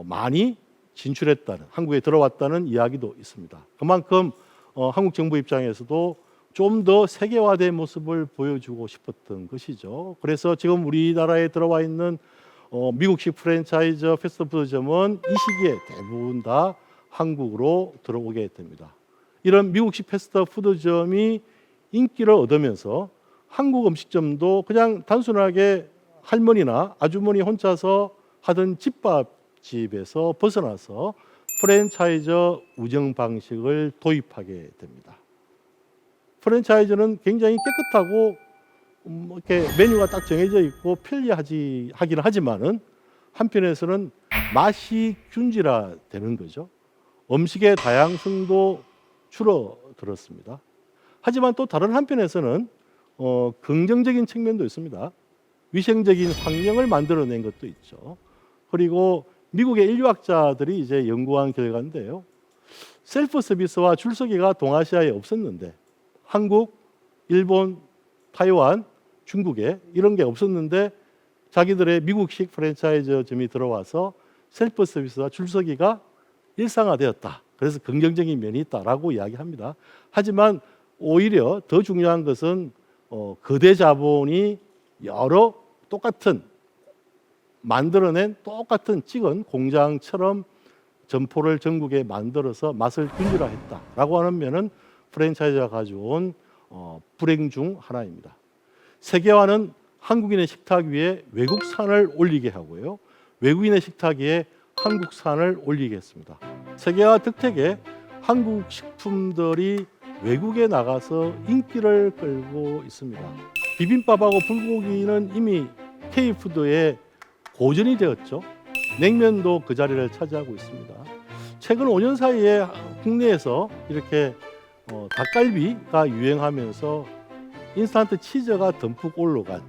많이 진출했다는, 한국에 들어왔다는 이야기도 있습니다. 그만큼 한국 정부 입장에서도 좀 더 세계화된 모습을 보여주고 싶었던 것이죠. 그래서 지금 우리나라에 들어와 있는 미국식 프랜차이즈 패스트푸드점은 이 시기에 대부분 다 한국으로 들어오게 됩니다. 이런 미국식 패스트푸드점이 인기를 얻으면서 한국 음식점도 그냥 단순하게 할머니나 아주머니 혼자서 하던 집밥집에서 벗어나서 프랜차이즈 운영 방식을 도입하게 됩니다. 프랜차이즈는 굉장히 깨끗하고 이렇게 메뉴가 딱 정해져 있고 편리하기는 하지만은 한편에서는 맛이 균질화되는 거죠. 음식의 다양성도 줄어들었습니다. 하지만 또 다른 한편에서는 긍정적인 측면도 있습니다. 위생적인 환경을 만들어낸 것도 있죠. 그리고 미국의 인류학자들이 이제 연구한 결과인데요. 셀프 서비스와 줄서기가 동아시아에 없었는데 한국, 일본, 타이완, 중국에 이런 게 없었는데 자기들의 미국식 프랜차이즈점이 들어와서 셀프 서비스와 줄서기가 일상화되었다. 그래서 긍정적인 면이 있다라고 이야기합니다. 하지만 오히려 더 중요한 것은 거대 자본이 여러 똑같은 만들어낸 똑같은 찍은 공장처럼 점포를 전국에 만들어서 맛을 균질화했다라고 하는 면은 프랜차이즈가 가져온 불행 중 하나입니다. 세계화는 한국인의 식탁 위에 외국산을 올리게 하고요. 외국인의 식탁 위에 한국산을 올리게 했습니다. 세계화 덕택에 한국 식품들이 외국에 나가서 인기를 끌고 있습니다. 비빔밥하고 불고기는 이미 K푸드의 고전이 되었죠. 냉면도 그 자리를 차지하고 있습니다. 최근 5년 사이에 국내에서 이렇게 닭갈비가 유행하면서 인스턴트 치즈가 듬뿍 올라간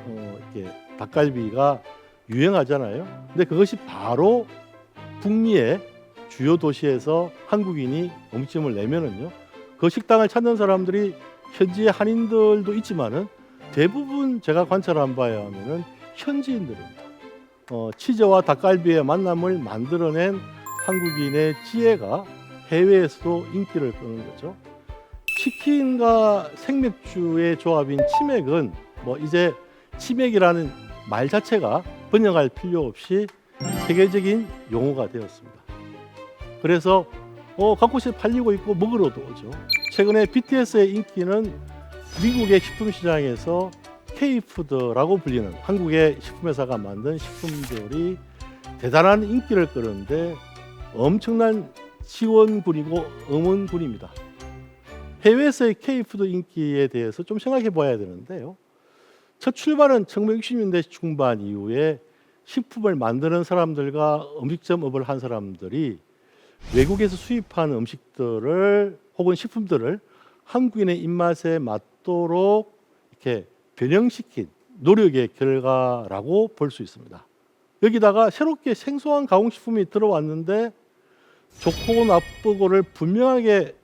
이렇게 닭갈비가 유행하잖아요. 근데 그것이 바로 북미의 주요 도시에서 한국인이 음식점을 내면은요, 그 식당을 찾는 사람들이 현지의 한인들도 있지만은 대부분 제가 관찰한 바에 하면은 현지인들입니다. 치즈와 닭갈비의 만남을 만들어낸 한국인의 지혜가 해외에서도 인기를 끄는 거죠. 치킨과 생맥주의 조합인 치맥은 이제 치맥이라는 말 자체가 번역할 필요 없이 세계적인 용어가 되었습니다. 그래서 가끔씩 팔리고 있고 먹으러도 오죠. 최근에 BTS의 인기는 미국의 식품 시장에서 K푸드라고 불리는 한국의 식품회사가 만든 식품들이 대단한 인기를 끌었는데 엄청난 지원군이고 응원군입니다. 해외에서의 K푸드 인기에 대해서 좀 생각해 봐야 되는데요. 첫 출발은 1960년대 중반 이후에 식품을 만드는 사람들과 음식점업을 한 사람들이 외국에서 수입한 음식들을 혹은 식품들을 한국인의 입맛에 맞도록 이렇게 변형시킨 노력의 결과라고 볼 수 있습니다. 여기다가 새롭게 생소한 가공식품이 들어왔는데 좋고 나쁘고를 분명하게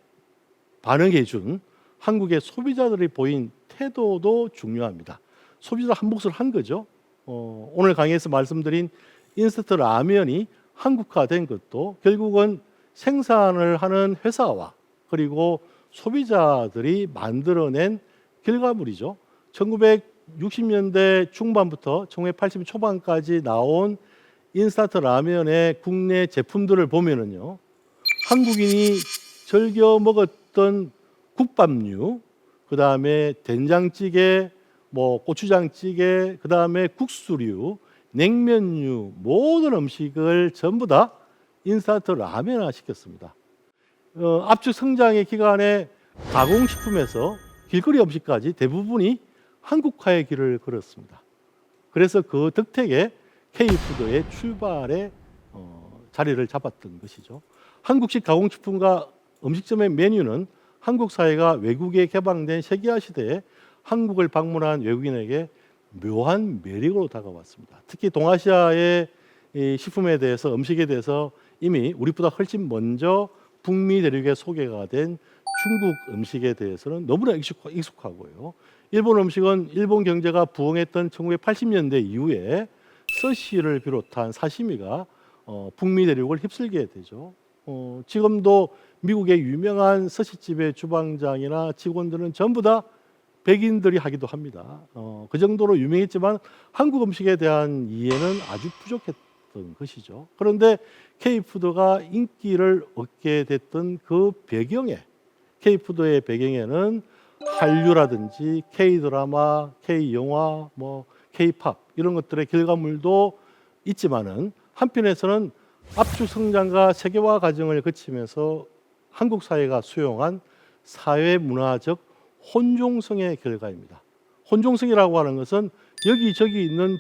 반응해 준 한국의 소비자들이 보인 태도도 중요합니다. 소비자 한 몫을 한 거죠. 오늘 강의에서 말씀드린 인스턴트 라면이 한국화된 것도 결국은 생산을 하는 회사와 그리고 소비자들이 만들어낸 결과물이죠. 1960년대 중반부터 1980 초반까지 나온 인스턴트 라면의 국내 제품들을 보면은요, 한국인이 즐겨 먹었던 국밥류, 그 다음에 된장찌개, 고추장찌개, 그 다음에 국수류, 냉면류 모든 음식을 전부 다 인스턴트 라면화 시켰습니다. 압축 성장의 기간에 가공식품에서 길거리 음식까지 대부분이 한국화의 길을 걸었습니다. 그래서 그 덕택에 K푸드의 출발에 자리를 잡았던 것이죠. 한국식 가공식품과 음식점의 메뉴는 한국 사회가 외국에 개방된 세계화 시대에 한국을 방문한 외국인에게 묘한 매력으로 다가왔습니다. 특히 동아시아의 이 식품에 대해서, 음식에 대해서 이미 우리보다 훨씬 먼저 북미 대륙에 소개가 된 중국 음식에 대해서는 너무나 익숙하고요. 일본 음식은 일본 경제가 부흥했던 1980년대 이후에 서시를 비롯한 사시미가 북미 대륙을 휩쓸게 되죠. 지금도 미국의 유명한 서시집의 주방장이나 직원들은 전부 다 백인들이 하기도 합니다. 그 정도로 유명했지만 한국 음식에 대한 이해는 아주 부족했던 것이죠. 그런데 K푸드가 인기를 얻게 됐던 그 배경에, K푸드의 배경에는 한류라든지 K드라마, K영화, K팝 이런 것들의 결과물도 있지만은 한편에서는 압축 성장과 세계화 과정을 거치면서 한국 사회가 수용한 사회 문화적 혼종성의 결과입니다. 혼종성이라고 하는 것은 여기저기 있는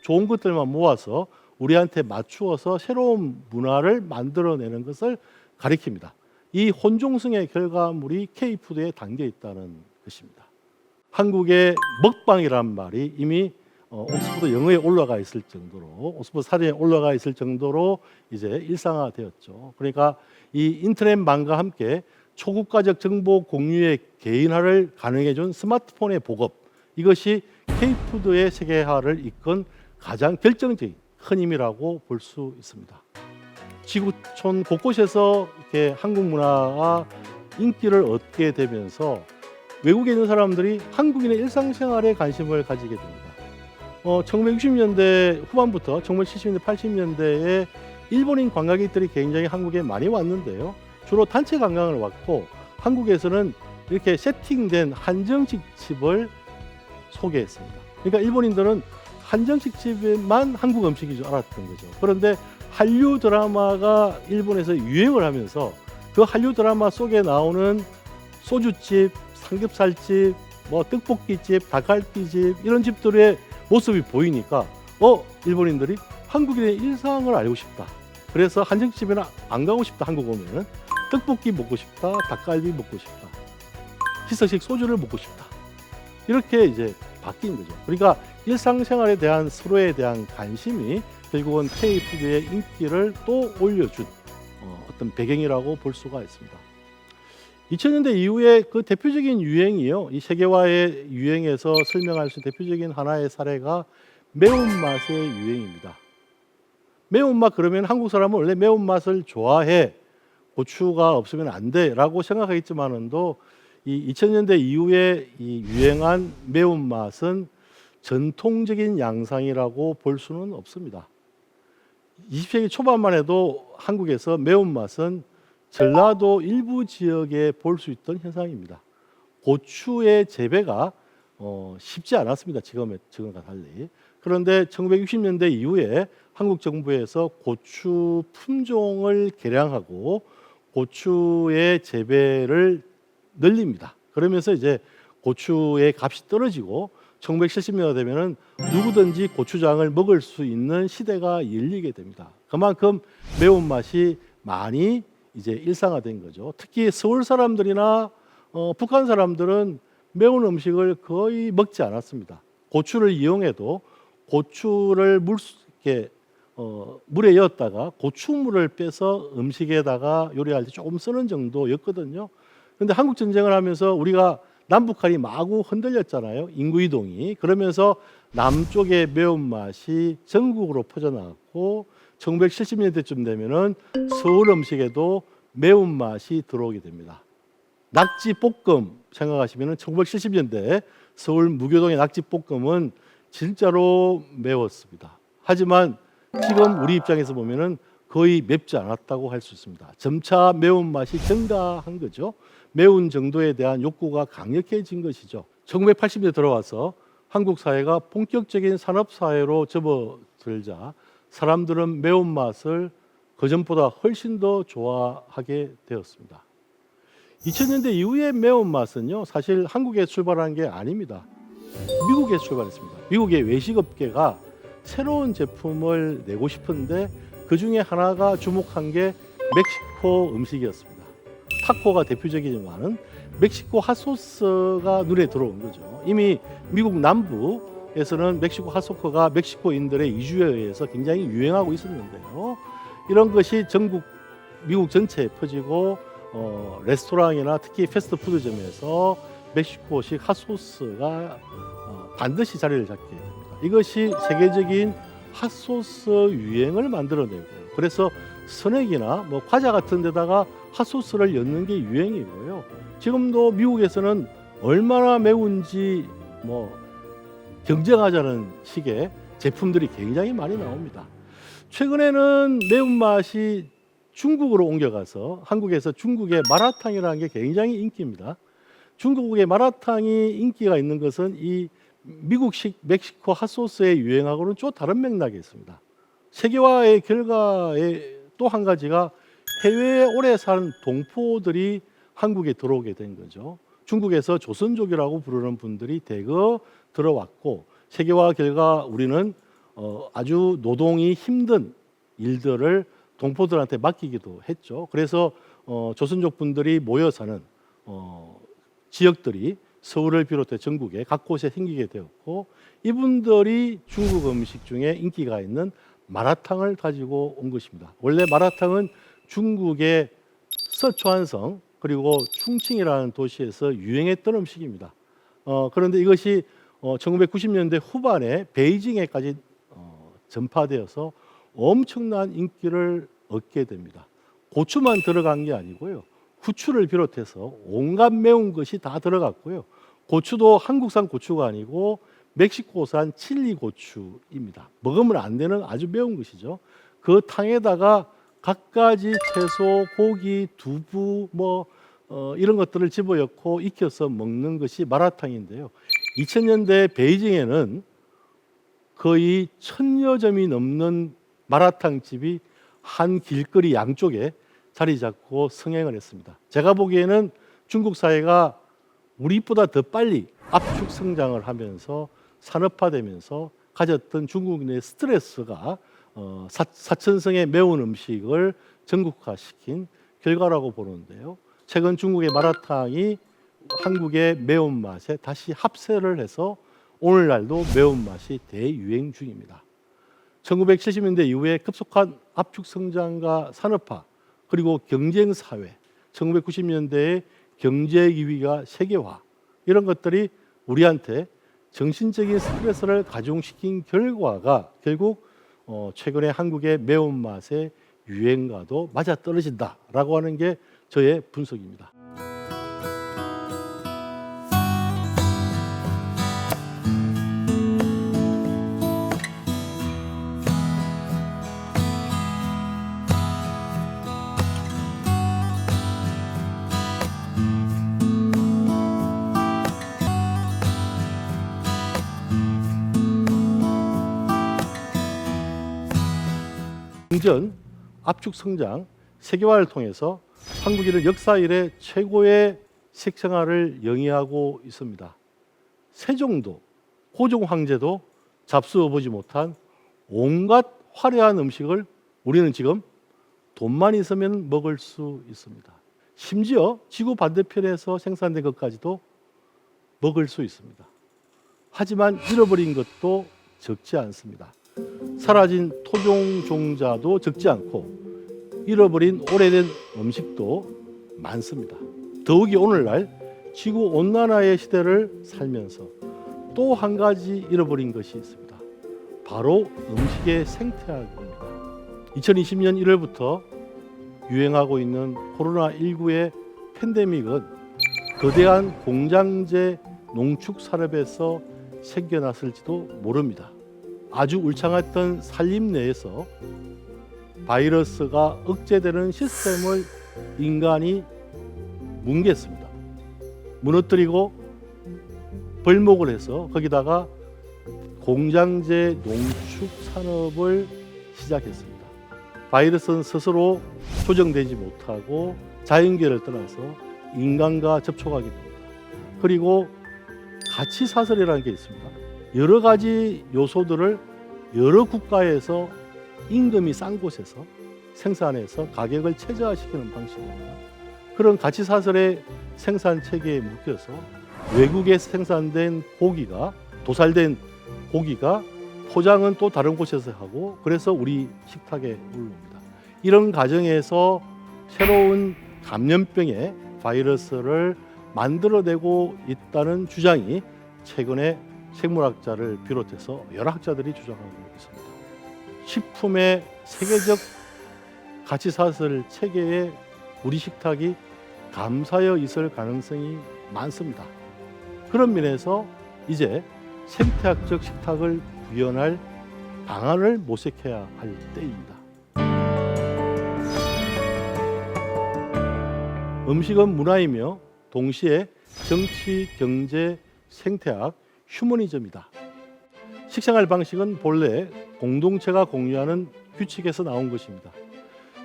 좋은 것들만 모아서 우리한테 맞추어서 새로운 문화를 만들어내는 것을 가리킵니다. 이 혼종성의 결과물이 K푸드에 담겨 있다는 것입니다. 한국의 먹방이란 말이 이미 옥스퍼드 영어에 올라가 있을 정도로, 옥스퍼드 사전에 올라가 있을 정도로 이제 일상화되었죠. 그러니까 이 인터넷망과 함께 초국가적 정보 공유의 개인화를 가능해 준 스마트폰의 보급, 이것이 K푸드의 세계화를 이끈 가장 결정적인 큰 힘이라고 볼 수 있습니다. 지구촌 곳곳에서 이렇게 한국 문화가 인기를 얻게 되면서 외국에 있는 사람들이 한국인의 일상생활에 관심을 가지게 됩니다. 1960년대 후반부터 1970년대, 80년대에 일본인 관광객들이 굉장히 한국에 많이 왔는데요. 주로 단체 관광을 왔고 한국에서는 이렇게 세팅된 한정식 집을 소개했습니다. 그러니까 일본인들은 한정식 집에만 한국 음식인 줄 알았던 거죠. 그런데 한류 드라마가 일본에서 유행을 하면서 그 한류 드라마 속에 나오는 소주집, 삼겹살집, 뭐 떡볶이집, 닭갈비집 이런 집들의 모습이 보이니까 일본인들이 한국인의 일상을 알고 싶다. 그래서 한정집에는 안 가고 싶다. 한국 오면은 떡볶이 먹고 싶다, 닭갈비 먹고 싶다, 희석식 소주를 먹고 싶다. 이렇게 이제 바뀐 거죠. 그러니까 일상생활에 대한 서로에 대한 관심이 결국은 K-푸드의 인기를 또 올려준 어떤 배경이라고 볼 수가 있습니다. 2000년대 이후에 그 대표적인 유행이요. 이 세계화의 유행에서 설명할 수 있는 대표적인 하나의 사례가 매운맛의 유행입니다. 매운맛 그러면 한국 사람은 원래 매운맛을 좋아해. 고추가 없으면 안 돼라고 생각하겠지만은도 이 2000년대 이후에 이 유행한 매운맛은 전통적인 양상이라고 볼 수는 없습니다. 20세기 초반만 해도 한국에서 매운맛은 전라도 일부 지역에 볼 수 있던 현상입니다. 고추의 재배가 쉽지 않았습니다. 지금과 달리. 그런데 1960년대 이후에 한국 정부에서 고추 품종을 개량하고 고추의 재배를 늘립니다. 그러면서 이제 고추의 값이 떨어지고 1970년대 되면은 누구든지 고추장을 먹을 수 있는 시대가 열리게 됩니다. 그만큼 매운맛이 많이 이제 일상화된 거죠. 특히 서울 사람들이나 북한 사람들은 매운 음식을 거의 먹지 않았습니다. 고추를 이용해도 고추를 물에 넣었다가 고추물을 빼서 음식에다가 요리할 때 조금 쓰는 정도였거든요. 그런데 한국 전쟁을 하면서 우리가 남북한이 마구 흔들렸잖아요. 인구 이동이. 그러면서 남쪽의 매운맛이 전국으로 퍼져나갔고 1970년대쯤 되면은 서울 음식에도 매운맛이 들어오게 됩니다. 낙지볶음 생각하시면은 1970년대 서울 무교동의 낙지볶음은 진짜로 매웠습니다. 하지만 지금 우리 입장에서 보면은 거의 맵지 않았다고 할 수 있습니다. 점차 매운맛이 증가한 거죠. 매운 정도에 대한 욕구가 강력해진 것이죠. 1980년대 들어와서 한국 사회가 본격적인 산업 사회로 접어들자 사람들은 매운맛을 그전보다 훨씬 더 좋아하게 되었습니다. 2000년대 이후의 매운맛은요, 사실 한국에 출발한 게 아닙니다. 미국에 출발했습니다. 미국의 외식업계가 새로운 제품을 내고 싶은데 그 중에 하나가 주목한 게 멕시코 음식이었습니다. 타코가 대표적이지만은 멕시코 핫소스가 눈에 들어온 거죠. 이미 미국 남부에서는 멕시코 핫소스가 멕시코인들의 이주에 의해서 굉장히 유행하고 있었는데요. 이런 것이 전국 미국 전체에 퍼지고 레스토랑이나 특히 패스트푸드점에서 멕시코식 핫소스가 반드시 자리를 잡게 됩니다. 이것이 세계적인 핫소스 유행을 만들어내고, 그래서 스낵이나 뭐 과자 같은 데다가 핫소스를 넣는 게 유행이고요. 지금도 미국에서는 얼마나 매운지 뭐 경쟁하자는 식의 제품들이 굉장히 많이 나옵니다. 최근에는 매운맛이 중국으로 옮겨가서 한국에서 중국의 마라탕이라는 게 굉장히 인기입니다. 중국의 마라탕이 인기가 있는 것은 이 미국식 멕시코 핫소스의 유행하고는 좀 다른 맥락이 있습니다. 세계화의 결과의 또 한 가지가 해외에 오래 산 동포들이 한국에 들어오게 된 거죠. 중국에서 조선족이라고 부르는 분들이 대거 들어왔고, 세계화 결과 우리는 아주 노동이 힘든 일들을 동포들한테 맡기기도 했죠. 그래서 조선족 분들이 모여 사는 지역들이 서울을 비롯해 전국에 각 곳에 생기게 되었고, 이분들이 중국 음식 중에 인기가 있는 마라탕을 가지고 온 것입니다. 원래 마라탕은 중국의 서초안성 그리고 충칭이라는 도시에서 유행했던 음식입니다. 그런데 이것이 1990년대 후반에 베이징에까지 전파되어서 엄청난 인기를 얻게 됩니다. 고추만 들어간 게 아니고요. 후추를 비롯해서 온갖 매운 것이 다 들어갔고요. 고추도 한국산 고추가 아니고 멕시코산 칠리 고추입니다. 먹으면 안 되는 아주 매운 것이죠. 그 탕에다가 갖가지 채소, 고기, 두부 이런 것들을 집어넣고 익혀서 먹는 것이 마라탕인데요. 2000년대 베이징에는 거의 1000여 점이 넘는 마라탕 집이 한 길거리 양쪽에 자리 잡고 성행을 했습니다. 제가 보기에는 중국 사회가 우리보다 더 빨리 압축 성장을 하면서 산업화되면서 가졌던 중국인의 스트레스가 사천성의 매운 음식을 전국화시킨 결과라고 보는데요. 최근 중국의 마라탕이 한국의 매운맛에 다시 합세를 해서 오늘날도 매운맛이 대유행 중입니다. 1970년대 이후에 급속한 압축 성장과 산업화 그리고 경쟁 사회, 1990년대의 경제 위기가 세계화 이런 것들이 우리한테 정신적인 스트레스를 가중시킨 결과가 결국 최근에 한국의 매운맛의 유행과도 맞아떨어진다라고 하는 게 저의 분석입니다. 경전, 압축 성장, 세계화를 통해서 한국인은 역사 이래 최고의 식생활을 영위하고 있습니다. 세종도, 고종 황제도 잡수어 보지 못한 온갖 화려한 음식을 우리는 지금 돈만 있으면 먹을 수 있습니다. 심지어 지구 반대편에서 생산된 것까지도 먹을 수 있습니다. 하지만 잃어버린 것도 적지 않습니다. 사라진 토종 종자도 적지 않고 잃어버린 오래된 음식도 많습니다. 더욱이 오늘날 지구 온난화의 시대를 살면서 또 한 가지 잃어버린 것이 있습니다. 바로 음식의 생태학입니다. 2020년 1월부터 유행하고 있는 코로나19의 팬데믹은 거대한 공장제 농축 산업에서 생겨났을지도 모릅니다. 아주 울창했던 산림 내에서 바이러스가 억제되는 시스템을 인간이 뭉갰습니다. 무너뜨리고 벌목을 해서 거기다가 공장제 농축 산업을 시작했습니다. 바이러스는 스스로 조정되지 못하고 자연계를 떠나서 인간과 접촉하게 됩니다. 그리고 가치사슬이라는 게 있습니다. 여러 가지 요소들을 여러 국가에서 임금이 싼 곳에서 생산해서 가격을 최저화시키는 방식입니다. 그런 가치사슬의 생산 체계에 묶여서 외국에 생산된 고기가 도살된 고기가 포장은 또 다른 곳에서 하고 그래서 우리 식탁에 올라옵니다. 이런 과정에서 새로운 감염병의 바이러스를 만들어내고 있다는 주장이 최근에 생물학자를 비롯해서 여러 학자들이 주장하고 있습니다. 식품의 세계적 가치사슬 체계에 우리 식탁이 감사여 있을 가능성이 많습니다. 그런 면에서 이제 생태학적 식탁을 구현할 방안을 모색해야 할 때입니다. 음식은 문화이며 동시에 정치, 경제, 생태학, 휴머니즘이다. 식생활 방식은 본래 공동체가 공유하는 규칙에서 나온 것입니다.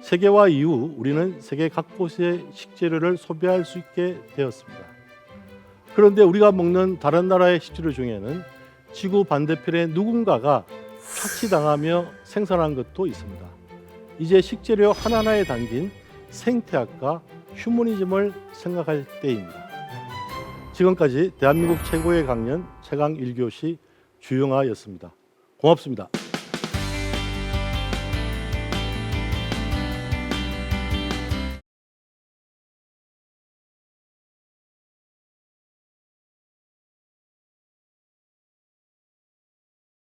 세계화 이후 우리는 세계 각곳의 식재료를 소비할 수 있게 되었습니다. 그런데 우리가 먹는 다른 나라의 식재료 중에는 지구 반대편에 누군가가 착취당하며 생산한 것도 있습니다. 이제 식재료 하나하나에 담긴 생태학과 휴머니즘을 생각할 때입니다. 지금까지 대한민국 최고의 강연 최강 1교시 주영아였습니다. 고맙습니다.